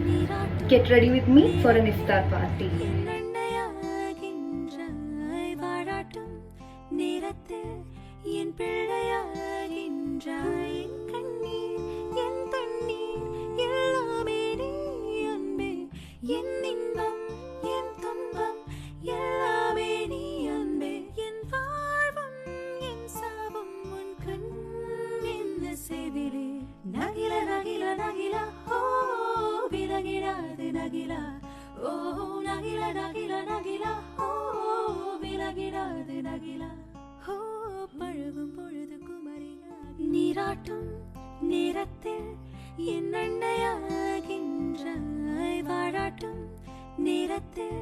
Get ready with me for an iftar party. நீராட்டும் நேரத்தில் என் அண்ணையாகின்றாய், வாழாட்டும் நேரத்தில் என் பிள்ளையாகின்றாய். என் கண்ணீர் என் தண்ணீர் எல்லாமே நீ அன்பே, என் இன்பம் என் துன்பம் எல்லாமே நீ அன்பே. என் வாழ்வும் என் சாவும் உன் கண் என்ன செய்திலே. நகில நகில நகில ஓ விலகிடாது நகில, ஓ நகில நகில நகில ஓ விலகிடாது நகில. ஓ பழகும் பொழுது குமரியாகி நீராட்டும் நேரத்தில் என் அண்ணையாகின்றாய், வாழாட்டும் நேரத்தில்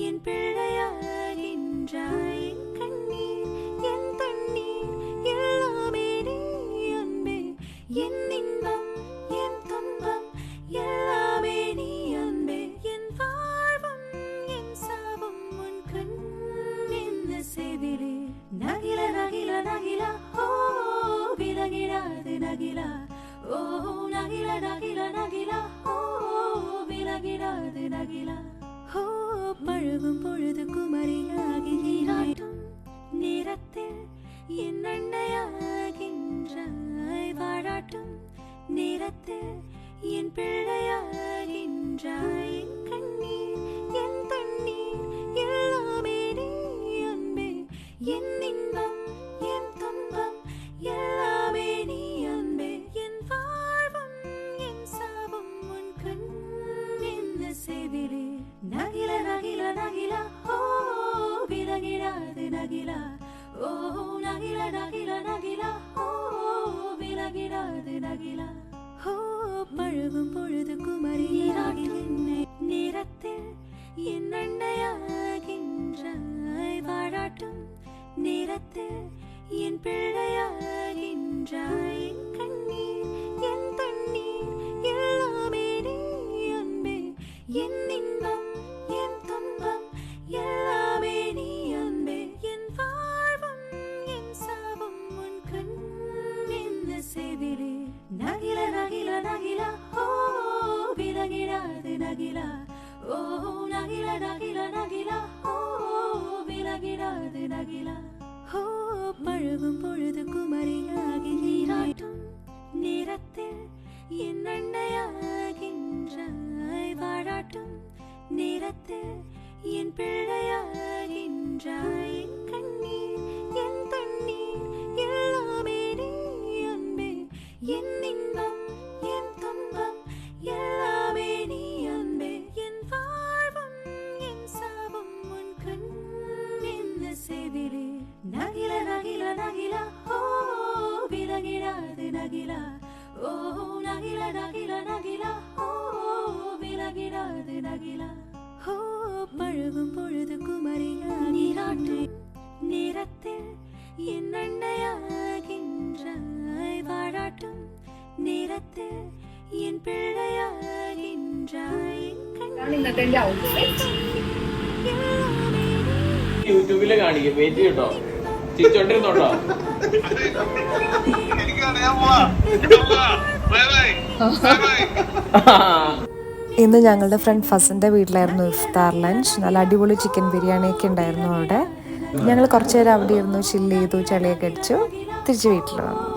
என் பிள்ளையாகின்றாய். என் கண்ணீர் என் தண்ணீர் எல்லாமே நீ அன்பே, என் இன்பம் என் துன்பம் எல்லாமே நீ அன்பே. என் வாழ்வும் என் சாவும் உன் கண் என்ன செய்திலே. நகில நகில நகில ஓ விலகிடாது நகில, ஓ நகில நகில நகில ஓ விலகிடாது நகில. ஓ பழகும் பொழுது குமரியாகி நேரத்தில் என் அண்ணையாகின்றாய், வாழாட்டும் நேரத்தில் என் பிள்ளையாகின்றாய். என் கண்ணீர் என் தண்ணீர் எல்லாமே நீ அன்பே, என் இன்பம் என் துன்பம் எல்லாமே நீ அன்பே. என் வாழ்வும் என் சாவும் உன் கண் என்ன செய்திலே. நகில நகில நகில ஓ விலகிடாது நகில, ஓ நகில நகில நகில ஓ விலகிடாது நகில. ஓ பழகும் பொழுது குமரியாகி நீராட்டும் நேரத்தில் என் அண்ணையாகின்றாய், வாழாட்டும் நேரத்தில் என் பிள்ளையாகின்றாய். என் கண்ணீர் என் தண்ணீர் எல்லாமே நீ அன்பே, என் இன்பம் என் துன்பம் எல்லாமே நீ அன்பே. என் வாழ்வும் என் சாவும் உன் கண் என்ன செய்திலே. நகில நகில நகில ஓ விலகிடாது நகில, ஓ நகில நகில நகில ஓ விலகிடாது நகில. ஓ பழகும் பொழுது குமரியாகி நீராட்டும் நேரத்தில் என் அண்ணையாகின்றாய், வாழாட்டும் நேரத்தில் என் பிள்ளையாகின்றாய். ഇന്നത്തെ ഔട്ട്ഫിറ്റ് യൂട്യൂബില് കാണിക്കും, വെയിറ്റ് ചെയ്യട്ടോ, ചിരിച്ചോണ്ടിരുന്നോട്ടോ. ഇന്ന് ഞങ്ങളുടെ ഫ്രണ്ട് ഫസിൻ്റെ വീട്ടിലായിരുന്നു ഇഫ്താർ ലഞ്ച്. നല്ല അടിപൊളി ചിക്കൻ ബിരിയാണിയൊക്കെ ഉണ്ടായിരുന്നു അവിടെ. ഞങ്ങൾ കുറച്ച് നേരം അവിടെ ഇരുന്നു, ചില്ല് ചെയ്തു, ചളിയൊക്കെ അടിച്ചു, തിരിച്ച് വീട്ടിൽ വന്നു.